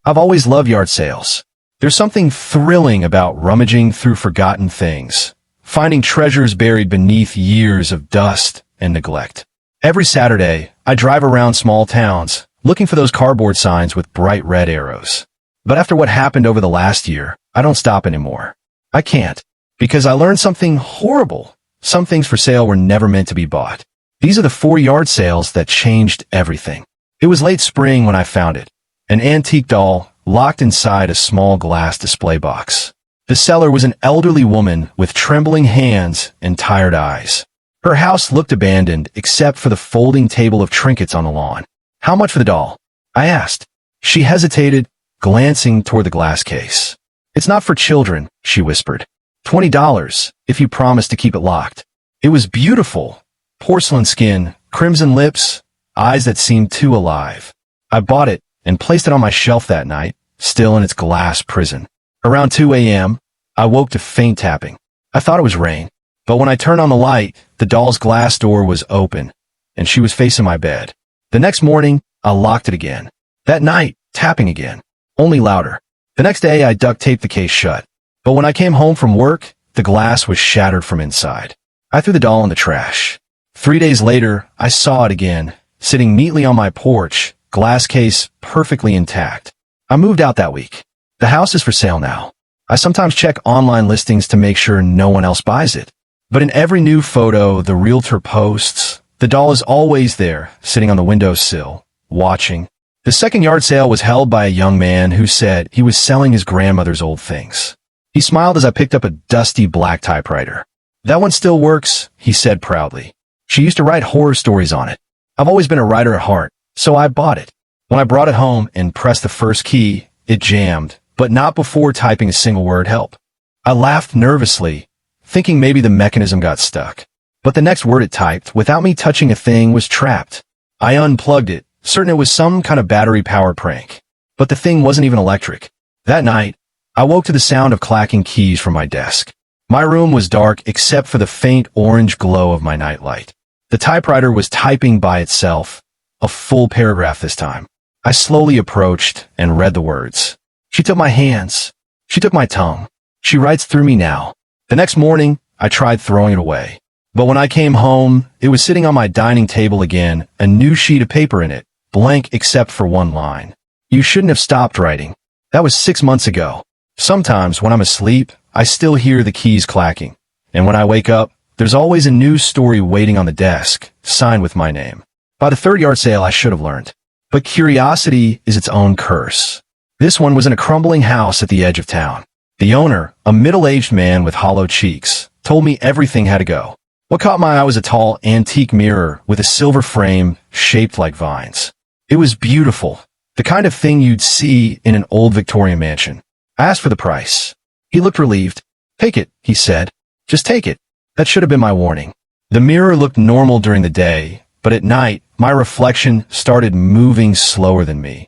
I've always loved yard sales. There's something thrilling about rummaging through forgotten things, finding treasures buried beneath years of dust and neglect. Every Saturday, I drive around small towns, looking for those cardboard signs with bright red arrows. But after what happened over the last year, I don't stop anymore. I can't, because I learned something horrible. Some things for sale were never meant to be bought. These are the 4 yard sales that changed everything. It was late spring when I found it. An antique doll locked inside a small glass display box. The seller was an elderly woman with trembling hands and tired eyes. Her house looked abandoned except for the folding table of trinkets on the lawn. "How much for the doll?" I asked. She hesitated, glancing toward the glass case. "It's not for children," she whispered. $20, if you promise to keep it locked." It was beautiful. Porcelain skin, crimson lips, eyes that seemed too alive. I bought it and placed it on my shelf that night, still in its glass prison. Around 2 a.m., I woke to faint tapping. I thought it was rain, but when I turned on the light, the doll's glass door was open, and she was facing my bed. The next morning, I locked it again. That night, tapping again, only louder. The next day, I duct taped the case shut. But when I came home from work, the glass was shattered from inside. I threw the doll in the trash. 3 days later, I saw it again, sitting neatly on my porch, glass case perfectly intact. I moved out that week. The house is for sale now. I sometimes check online listings to make sure no one else buys it. But in every new photo the realtor posts, the doll is always there, sitting on the windowsill, watching. The second yard sale was held by a young man who said he was selling his grandmother's old things. He smiled as I picked up a dusty black typewriter. "That one still works," he said proudly. "She used to write horror stories on it. I've always been a writer at heart, so I bought it." When I brought it home and pressed the first key, it jammed, but not before typing a single word, "help." I laughed nervously, thinking maybe the mechanism got stuck. But the next word it typed, without me touching a thing, was trapped. I unplugged it, certain it was some kind of battery-powered prank. But the thing wasn't even electric. That night, I woke to the sound of clacking keys from my desk. My room was dark except for the faint orange glow of my nightlight. The typewriter was typing by itself, a full paragraph this time. I slowly approached and read the words. "She took my hands. She took my tongue. She writes through me now." The next morning, I tried throwing it away. But when I came home, it was sitting on my dining table again, a new sheet of paper in it, blank except for one line. "You shouldn't have stopped writing. That was 6 months ago." Sometimes when I'm asleep, I still hear the keys clacking. And when I wake up, there's always a new story waiting on the desk, signed with my name. By the third yard sale, I should have learned. But curiosity is its own curse. This one was in a crumbling house at the edge of town. The owner, a middle-aged man with hollow cheeks, told me everything had to go. What caught my eye was a tall, antique mirror with a silver frame shaped like vines. It was beautiful, the kind of thing you'd see in an old Victorian mansion. I asked for the price. He looked relieved. "Take it," he said. "Just take it." That should have been my warning. The mirror looked normal during the day, but at night, my reflection started moving slower than me,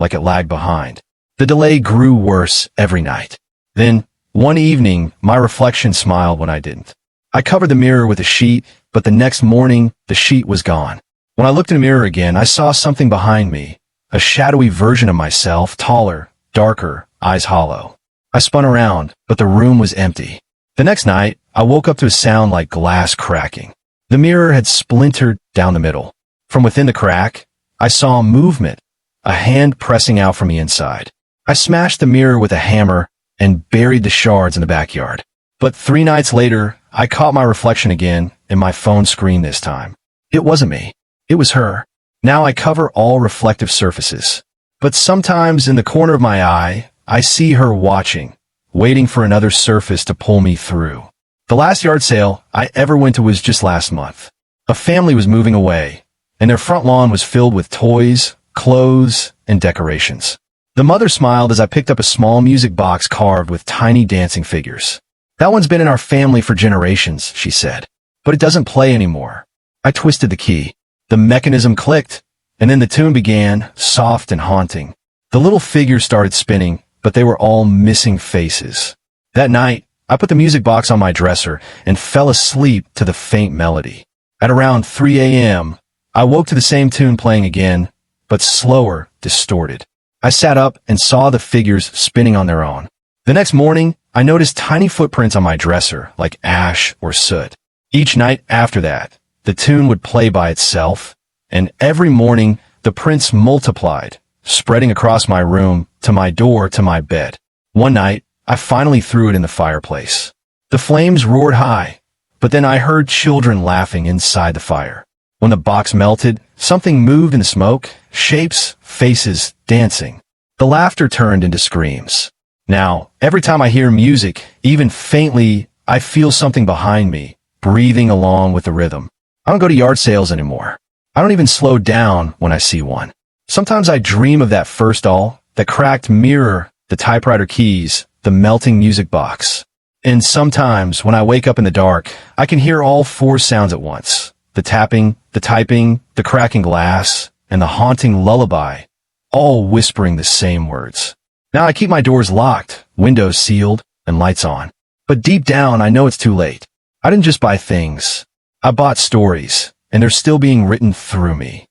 like it lagged behind. The delay grew worse every night. Then, one evening, my reflection smiled when I didn't. I covered the mirror with a sheet, but the next morning, the sheet was gone. When I looked in the mirror again, I saw something behind me, a shadowy version of myself, taller, darker, eyes hollow. I spun around, but the room was empty. The next night, I woke up to a sound like glass cracking. The mirror had splintered down the middle. From within the crack, I saw movement, a hand pressing out from the inside. I smashed the mirror with a hammer and buried the shards in the backyard. But 3 nights later, I caught my reflection again in my phone screen this time. It wasn't me. It was her. Now I cover all reflective surfaces. But sometimes in the corner of my eye, I see her watching, waiting for another surface to pull me through. The last yard sale I ever went to was just last month. A family was moving away, and their front lawn was filled with toys, clothes, and decorations. The mother smiled as I picked up a small music box carved with tiny dancing figures. "That one's been in our family for generations," she said, "but it doesn't play anymore." I twisted the key. The mechanism clicked, and then the tune began, soft and haunting. The little figures started spinning, but they were all missing faces. That night, I put the music box on my dresser and fell asleep to the faint melody. At around 3 a.m., I woke to the same tune playing again, but slower, distorted. I sat up and saw the figures spinning on their own. The next morning, I noticed tiny footprints on my dresser, like ash or soot. Each night after that, the tune would play by itself, and every morning, the prints multiplied, spreading across my room, to my door, to my bed. One night, I finally threw it in the fireplace. The flames roared high, but then I heard children laughing inside the fire. When the box melted, something moved in the smoke, shapes, faces, dancing. The laughter turned into screams. Now, every time I hear music, even faintly, I feel something behind me, breathing along with the rhythm. I don't go to yard sales anymore. I don't even slow down when I see one. Sometimes I dream of that first doll, the cracked mirror, the typewriter keys, the melting music box. And sometimes, when I wake up in the dark, I can hear all four sounds at once. The tapping, the typing, the cracking glass, and the haunting lullaby, all whispering the same words. Now I keep my doors locked, windows sealed, and lights on. But deep down, I know it's too late. I didn't just buy things. I bought stories, and they're still being written through me.